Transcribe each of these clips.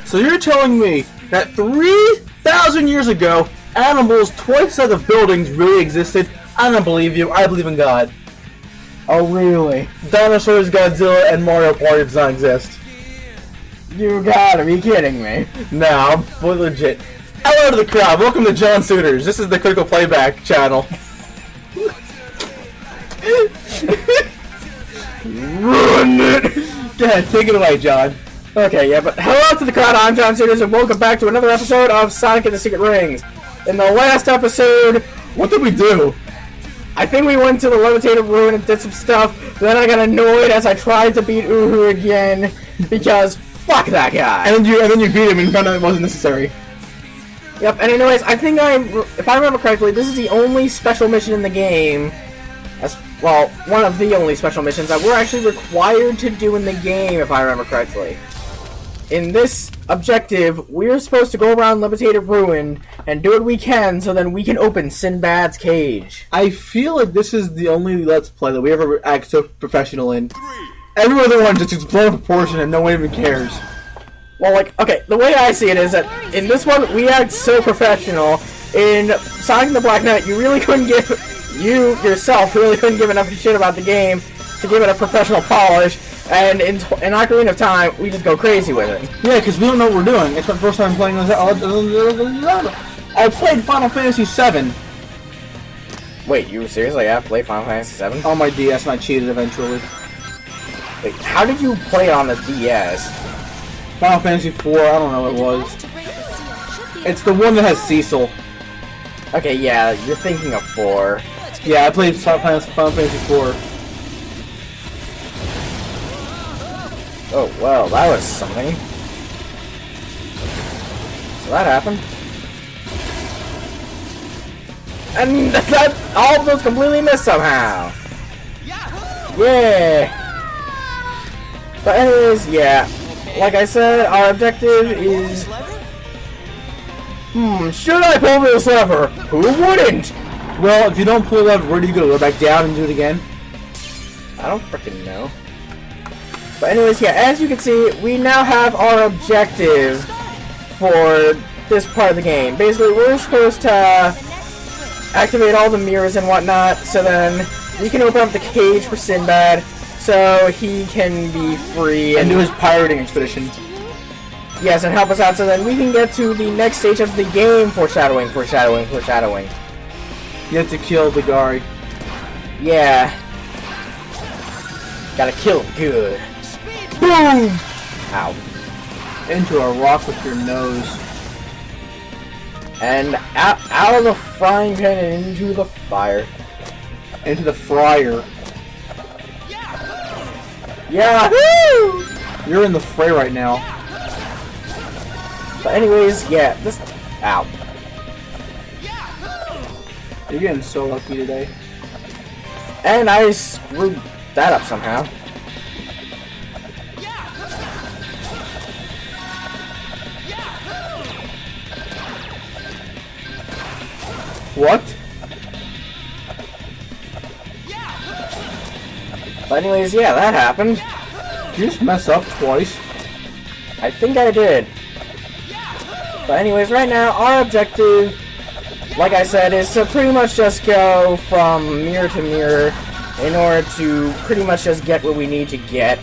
So you're telling me that 3,000 years ago, animals twice the size of buildings really existed? I don't believe you. I believe in God. Oh, really? Dinosaurs, Godzilla, and Mario Party does not exist. You gotta be kidding me. No, I'm fully legit. Hello to the crowd. Welcome to John Suitors. This is the Critical Playback channel. Ruin it! Go ahead, take it away, John. Okay, yeah, but hello to the crowd, I'm John Suitors, and welcome back to another episode of Sonic and the Secret Rings. In the last episode, what did we do? I think we went to the levitated ruin and did some stuff, then I got annoyed as I tried to beat Uhu again, because fuck that guy. And then you beat him and found out it wasn't necessary. Yep, and anyways, I think if I remember correctly, this is the only special mission in the game, well, one of the only special missions that we're actually required to do in the game, if I remember correctly. In this objective, we're supposed to go around Levitated Ruin and do what we can so then we can open Sinbad's cage. I feel like this is the only Let's Play that we ever act so professional in. Every other one just gets blown out of proportion and no one even cares. Well, like, okay, the way I see it is that in this one, we act so professional. In Sonic and the Black Knight, you really couldn't give... You, yourself, really couldn't give enough shit about the game to give it a professional polish. And in Ocarina of Time, we just go crazy with it. Yeah, because we don't know what we're doing. It's my first time playing this. I played Final Fantasy VII. Wait, you seriously have played Final Fantasy VII? On my DS, and I cheated eventually. Wait, how did you play it on the DS? Final Fantasy IV, I don't know what it was. It's the one that has Cecil. Okay, yeah, you're thinking of 4. Yeah, I played Final Fantasy IV. Oh, well, that was something. So that happened. And that all of those completely missed somehow. Yeah. But anyways, yeah. Like I said, our objective is... should I pull this lever? Who wouldn't? Well, if you don't pull the lever, where do you go? Go back down and do it again? I don't freaking know. But anyways, yeah, as you can see, we now have our objective for this part of the game. Basically, we're supposed to activate all the mirrors and whatnot, so then we can open up the cage for Sinbad, so he can be free and do his pirating expedition. Yes, and help us out so then we can get to the next stage of the game. Foreshadowing. You have to kill the Gary. Yeah. Gotta kill him good. Boom! Ow. Into a rock with your nose. And out of the frying pan and into the fire. Into the fryer. Yeah! Woo! You're in the fray right now. But anyways, yeah, this... Ow. You're getting so lucky today. And I screwed that up somehow. What? But anyways, yeah, that happened. Did you just mess up twice? I think I did. But anyways, right now, our objective, like I said, is to pretty much just go from mirror to mirror in order to pretty much just get what we need to get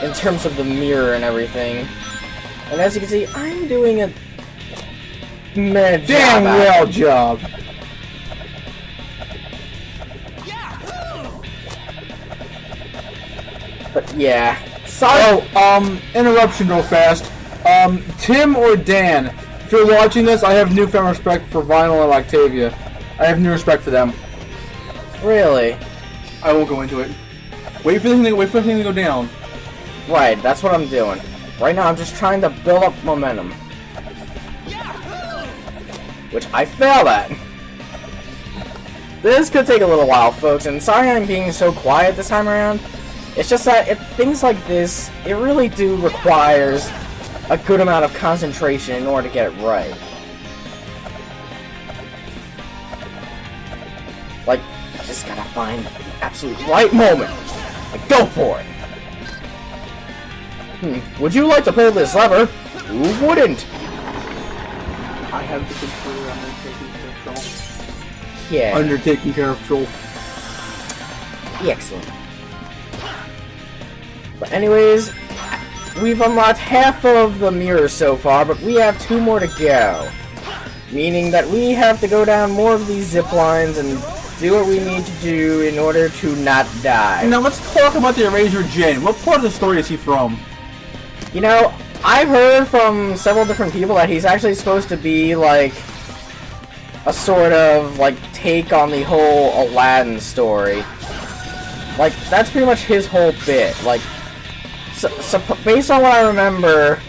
in terms of the mirror and everything. And as you can see, I'm doing a damn well job. But yeah. Sorry. Oh, interruption real fast. Tim or Dan, if you're watching this, I have newfound respect for Vinyl and Octavia. I have new respect for them. Really? I won't go into it. Wait for the thing to go down. Right, that's what I'm doing. Right now I'm just trying to build up momentum. Which I failed at. This could take a little while, folks, and sorry I'm being so quiet this time around. It's just that things like this, it really do requires a good amount of concentration in order to get it right. Like, you just gotta find the absolute right moment. Like, go for it. Would you like to pull this lever? Who wouldn't? I have the controller undertaking control. Yeah. Undertaking care of troll. Excellent. But anyways, we've unlocked half of the mirrors so far, but we have 2 more to go. Meaning that we have to go down more of these zip lines and do what we need to do in order to not die. Now let's talk about the Eraser Jin. What part of the story is he from? You know, I've heard from several different people that he's actually supposed to be like a sort of like take on the whole Aladdin story. Like, that's pretty much his whole bit. Like, so based on what I remember,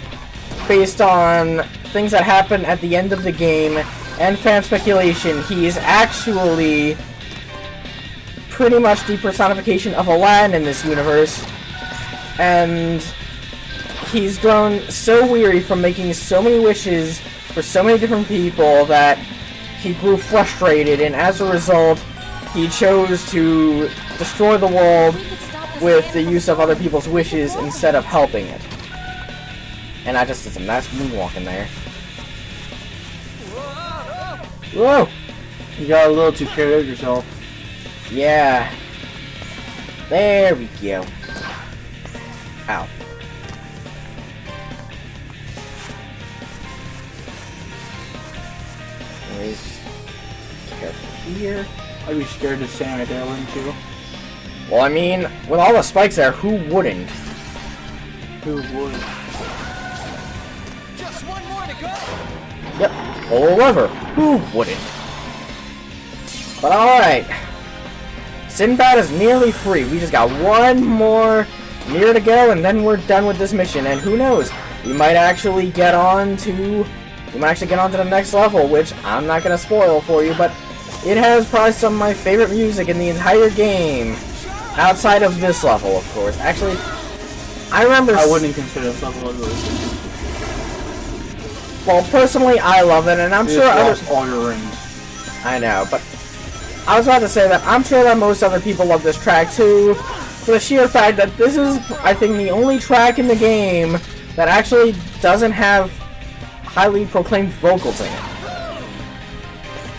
based on things that happen at the end of the game and fan speculation, he is actually pretty much the personification of Aladdin in this universe. And he's grown so weary from making so many wishes for so many different people that he grew frustrated, and as a result, he chose to destroy the world with the use of other people's wishes instead of helping it. And I just did some nice moonwalking there. Whoa! You got a little too carried out yourself. Yeah. There we go. Ow. Anyways, careful here. I'd be scared to stand right there, wouldn't you? Well, I mean, with all the spikes there, who wouldn't? Who would? Just one more to go. Yep, pull a lever. Who wouldn't? But alright. Sinbad is nearly free. We just got one more mirror to go, and then we're done with this mission. And who knows? We might actually get on to the next level, which I'm not gonna spoil for you, but it has probably some of my favorite music in the entire game. Outside of this level, of course. Actually, I remember... I wouldn't consider this level really. Well, personally, I love it, and I'm sure others... all your rings. I know, but I was about to say that I'm sure that most other people love this track too, for the sheer fact that this is, I think, the only track in the game that actually doesn't have highly proclaimed vocals in it.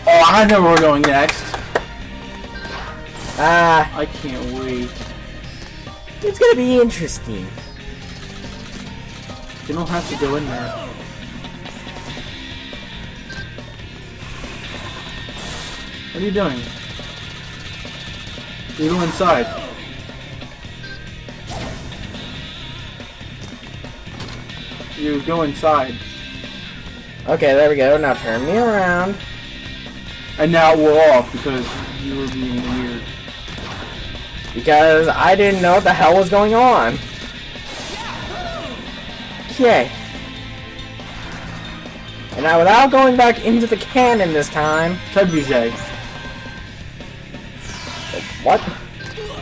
Oh, I know where we're going next. I can't wait. It's gonna be interesting. You don't have to go in there. What are you doing? You go inside. You go inside. Okay, there we go. Now turn me around. And now we're off because you were being weird. Because I didn't know what the hell was going on. Okay. And now without going back into the cannon this time... Trebuchet. What?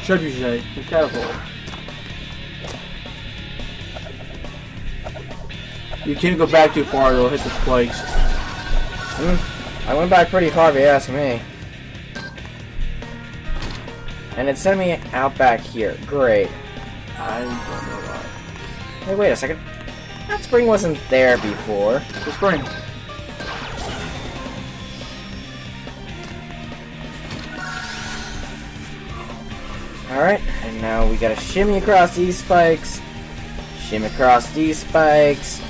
Trebuchet. The catapult. You can't go back too far, it'll hit the spikes. I went back pretty far if you ask me. And it sent me out back here. Great. I don't know why. Hey, wait a second. That spring wasn't there before. The spring. Alright, and now we gotta shimmy across these spikes. Shimmy across these spikes.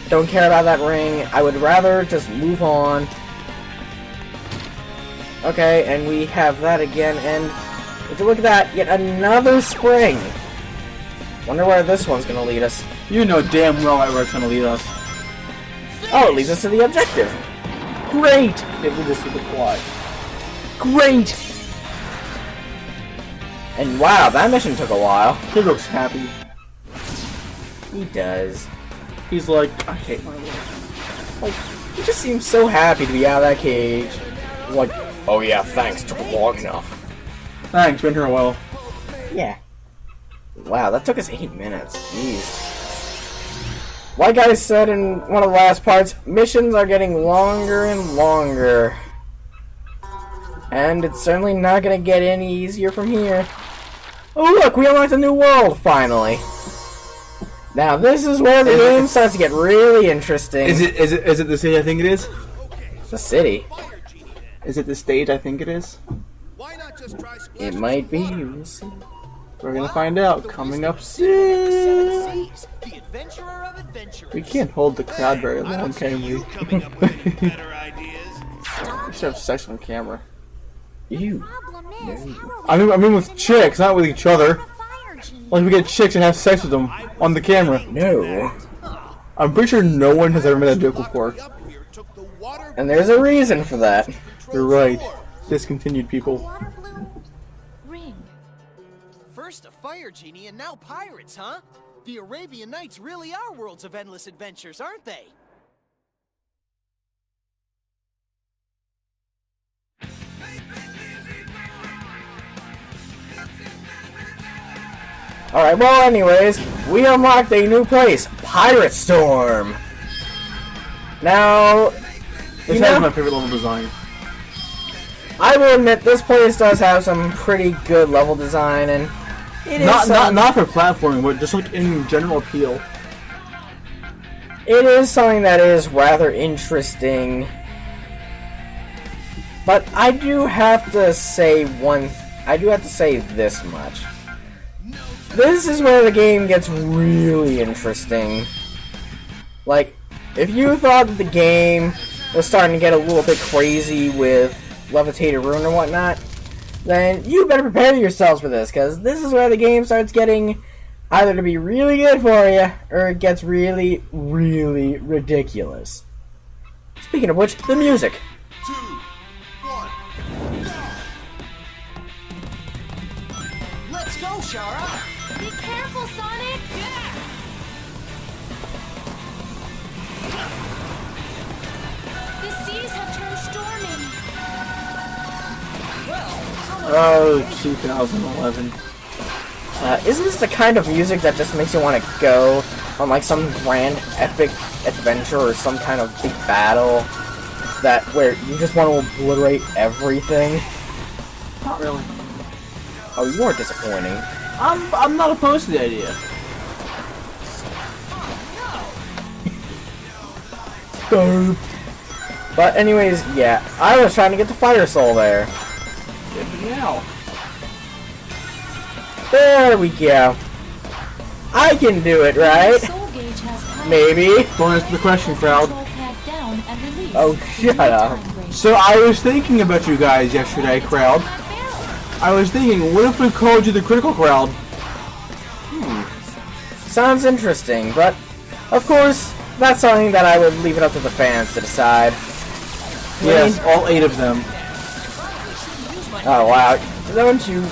Don't care about that ring. I would rather just move on. Okay, and we have that again, and would you look at that? Yet another spring! Wonder where this one's gonna lead us. You know damn well where it's gonna lead us. Oh, it leads us to the objective. Great! It leads us to the quad. Great! And wow, that mission took a while. He looks happy. He does. He's like, I hate my life. Like, he just seems so happy to be out of that cage. He's like, oh yeah, thanks, took long enough. Thanks, been here a while. Yeah. Wow, that took us 8 minutes. Jeez. Like I said in one of the last parts, missions are getting longer and longer. And it's certainly not gonna get any easier from here. Oh look, we unlocked a new world, finally. Now this is where the game starts to get really interesting. Is it the city I think it is? The city? Is it the stage I think it is? It might be. We'll see. We're gonna find out coming up soon. The adventurer of adventurers. We can't hold the crowd very long, can we? Coming up with any better ideas? We should have sex on camera. Ew. I mean with chicks, not with each other. Like we get chicks and have sex with them on the camera. No. I'm pretty sure no one has ever made that joke before. And there's a reason for that. You're right. Discontinued people. Water blue ring. First a fire genie and now pirates, huh? The Arabian Nights really are worlds of endless adventures, aren't they? Alright, well anyways, we unlocked a new place, Pirate Storm. Now, This has my favorite level design. I will admit this place does have some pretty good level design, and it is Not for platforming, but just like in general appeal. It is something that is rather interesting. But I do have to say this much. This is where the game gets really interesting. Like, if you thought that the game was starting to get a little bit crazy with Levitated Ruin or whatnot, then you better prepare yourselves for this, because this is where the game starts getting either to be really good for you, or it gets really, really ridiculous. Speaking of which, the music. 2, 1, go! Let's go, Shara! Be careful, Sonic! Yeah! The seas have turned stormy. Oh, 2011. Isn't this the kind of music that just makes you want to go on like some grand epic adventure or some kind of big battle that where you just want to obliterate everything? Not really. Oh, you are disappointing. I'm not opposed to the idea. But anyways, yeah, I was trying to get the Fire Soul there. Now. There we go. I can do it, right? Soul gauge has power. Maybe. Don't answer the question, crowd. Control pad down and release. Oh, shut up. So I was thinking about you guys yesterday, crowd. I was thinking, what if we called you the critical crowd? Sounds interesting, but of course, that's something that I would leave it up to the fans to decide. Yes, all 8 of them. Oh wow, don't you...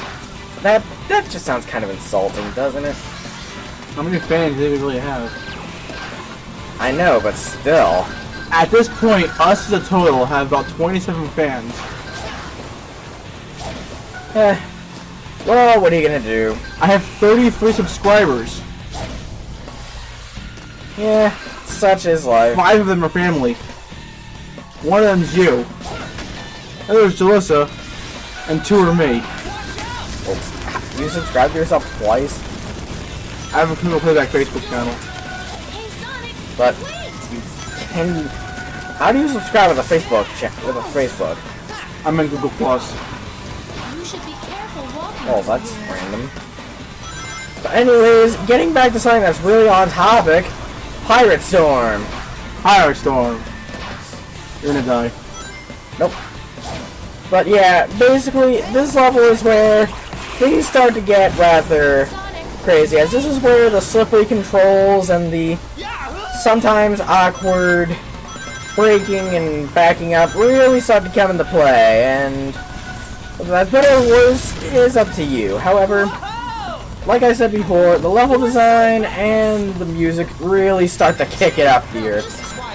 That just sounds kind of insulting, doesn't it? How many fans do we really have? I know, but still. At this point, us as a total have about 27 fans. Well, what are you gonna do? I have 33 subscribers. Yeah, such is life. 5 of them are family. One of them's you. The other's Jalissa. And 2 are me. You subscribe to yourself twice? I have a Google Playback Facebook channel. Hey, Sonic! But you can... How do you subscribe with a Facebook with a Facebook? I'm in Google Plus. You should be careful walking. Oh, that's random. But anyways, getting back to something that's really on topic, Pirate Storm. Pirate Storm. You're gonna die. Nope. But yeah, basically, this level is where things start to get rather crazy, as this is where the slippery controls and the sometimes awkward braking and backing up really start to come into play, and whether that's better or worse is up to you. However, like I said before, the level design and the music really start to kick it up here,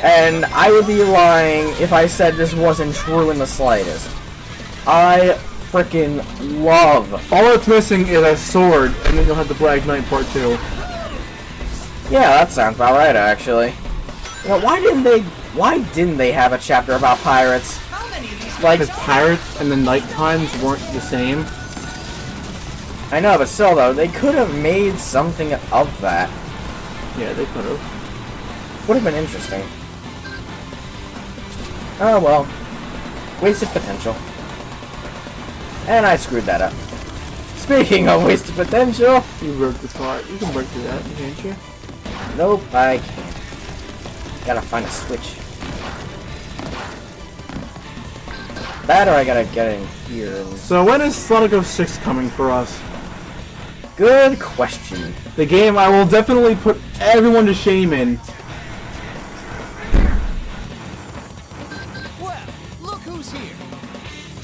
and I would be lying if I said this wasn't true in the slightest. I frickin' love. All it's missing is a sword, and then you'll have the Black Knight Part 2. Yeah, that sounds about right, actually. You know, why didn't they have a chapter about pirates? Like, Because pirates and the night times weren't the same. I know, but still though, they could have made something of that. Yeah, they could have. Would have been interesting. Oh well. Wasted potential. And I screwed that up. Speaking of wasted potential... You broke the slot. You can break through that, can't you? Nope, I can't. Gotta find a switch. That or I gotta get in here. So when is Sonic 06 coming for us? Good question. The game I will definitely put everyone to shame in. Well, look who's here.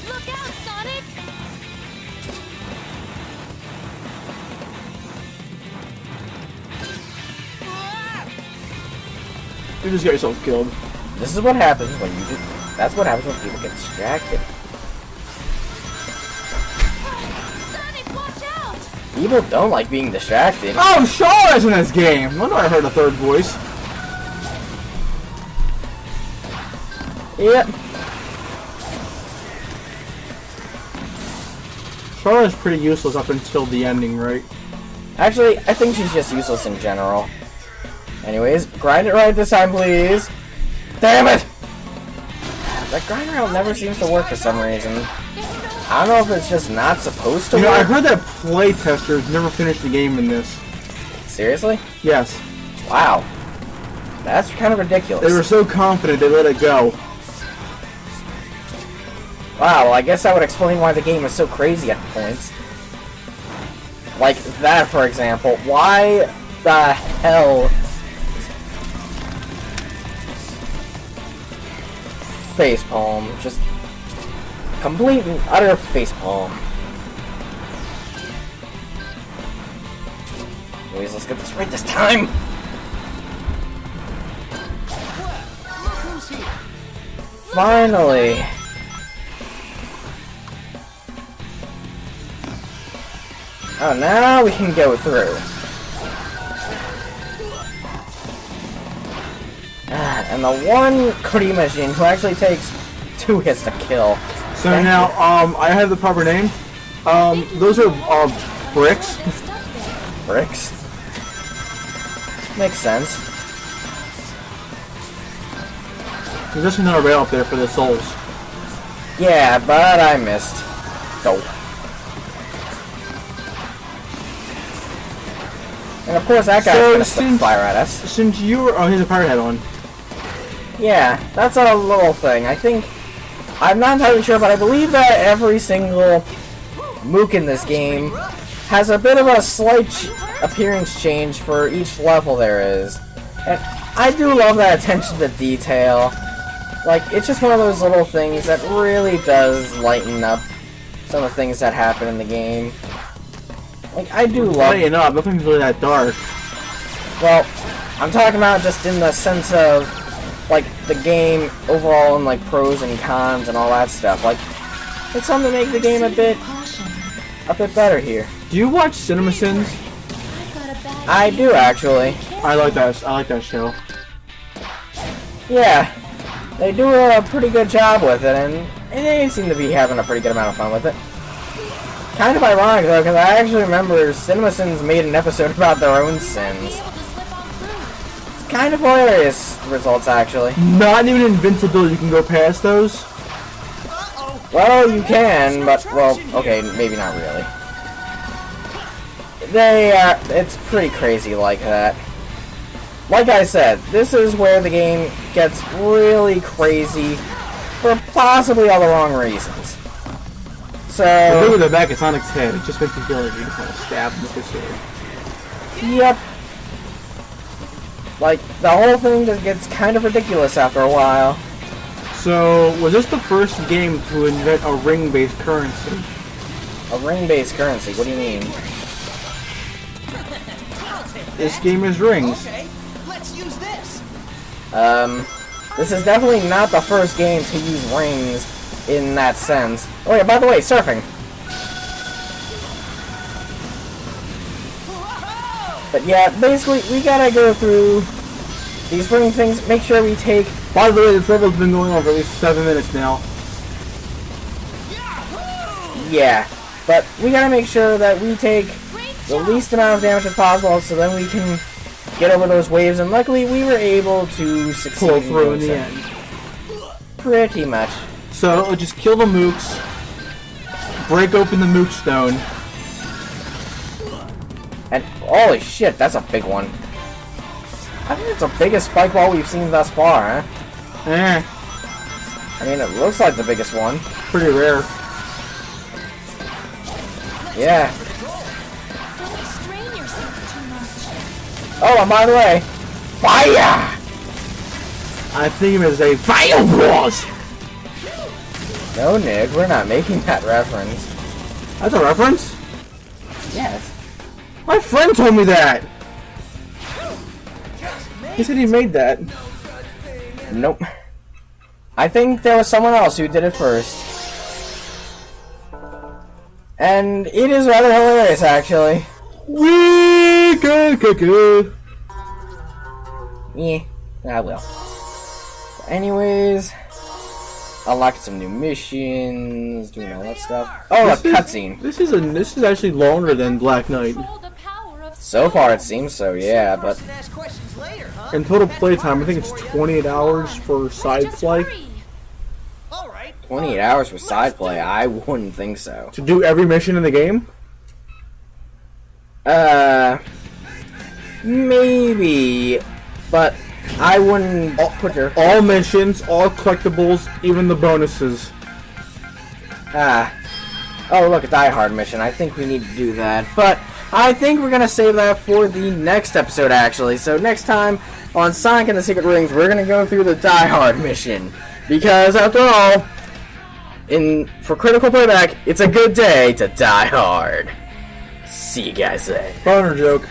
Look out, Sonic! You just got yourself killed. This is what happens when you do... That's what happens when people get distracted. Sonic, watch out! People don't like being distracted. Oh, Shaw's in this game! When I heard a third voice. Yep. Shaw is pretty useless up until the ending, right? Actually, I think she's just useless in general. Anyways, grind it right this time, please. Damn it! That grind rail never seems to work for some reason. I don't know if it's just not supposed to You know, I work. heard that playtesters never finished the game in this. Seriously? Yes. Wow. That's kind of ridiculous. They were so confident they let it go. Wow, well, I guess that would explain why the game is so crazy at points. Like that, for example. Why the hell... Facepalm. Just... complete and utter facepalm. Anyways, let's get this right this time! Well, look who's here. Finally! Oh, now we can go through. And the one Cookie Machine who actually takes 2 hits to kill. So now, I have the proper name. Those are, bricks. Bricks. Makes sense. There's just another rail up there for the souls. Yeah, but I missed. Go. And of course that guy's gonna spit fire at us. Since you were... Oh, he has a pirate hat on. Yeah, that's a little thing. I think... I'm not entirely sure, but I believe that every single Mook in this game has a bit of a slight appearance change for each level there is. And I do love that attention to detail. Like, it's just one of those little things that really does lighten up some of the things that happen in the game. Like, I do love... Lighten up, nothing's really that dark. Well, I'm talking about just in the sense of, like, the game overall and, like, pros and cons and all that stuff. Like, it's something to make the game a bit better here. Do you watch CinemaSins? I do, actually. I like that show. Yeah, they do a pretty good job with it, and they seem to be having a pretty good amount of fun with it. Kind of ironic, though, because I actually remember CinemaSins made an episode about their own sins. It's kind of hilarious results, actually. Not even invincibility, you can go past those. Well, you can, but, well, okay, maybe not really. It's pretty crazy like that. Like I said, this is where the game gets really crazy for possibly all the wrong reasons. So... Look at the back of Sonic's head, it just makes me feel like you just want to stab him with his sword. Yep. Like, the whole thing just gets kind of ridiculous after a while. So, was this the first game to invent a ring-based currency? A ring-based currency? What do you mean? This game is rings. Okay, let's use this. This is definitely not the first game to use rings in that sense. Oh yeah, by the way, surfing. But yeah, basically, we gotta go through these ring things, make sure we take... By the way, this level's been going on for at least 7 minutes now. Yeah, but we gotta make sure that we take the least amount of damage as possible, so then we can get over those waves, and luckily we were able to succeed. Pull through in the so. end. Pretty much. So we'll just kill the mooks, break open the mook stone. And holy shit, that's a big one. I think it's the biggest spike ball we've seen thus far, huh? I mean, it looks like the biggest one. Pretty rare. Yeah. Don't strain yourself too much. Oh, and by the way, fire! I think it was a fireballs. No, Nick, we're not making that reference. That's a reference? Yes. My friend told me that. He said he made that. Nope. I think there was someone else who did it first. And it is rather hilarious, actually. Wee good. Yeah, I will. Anyways, unlocked some new missions, doing all that stuff. Oh, a cutscene. This is actually longer than Black Knight. Control the power of So far, it seems so. Yeah, but And ask questions later, huh? In total playtime, I think it's 28 hours for side Just play. hurry. All right. 28 hours for side play. I wouldn't think so. To do every mission in the game? Maybe, but I wouldn't put your. All missions, all collectibles, even the bonuses. Oh, look, a Die Hard mission. I think we need to do that. But I think we're going to save that for the next episode, actually. So next time on Sonic and the Secret Rings, we're going to go through the Die Hard mission. Because, after all, for Critical Playback, it's a good day to die hard. See you guys then. Boner joke.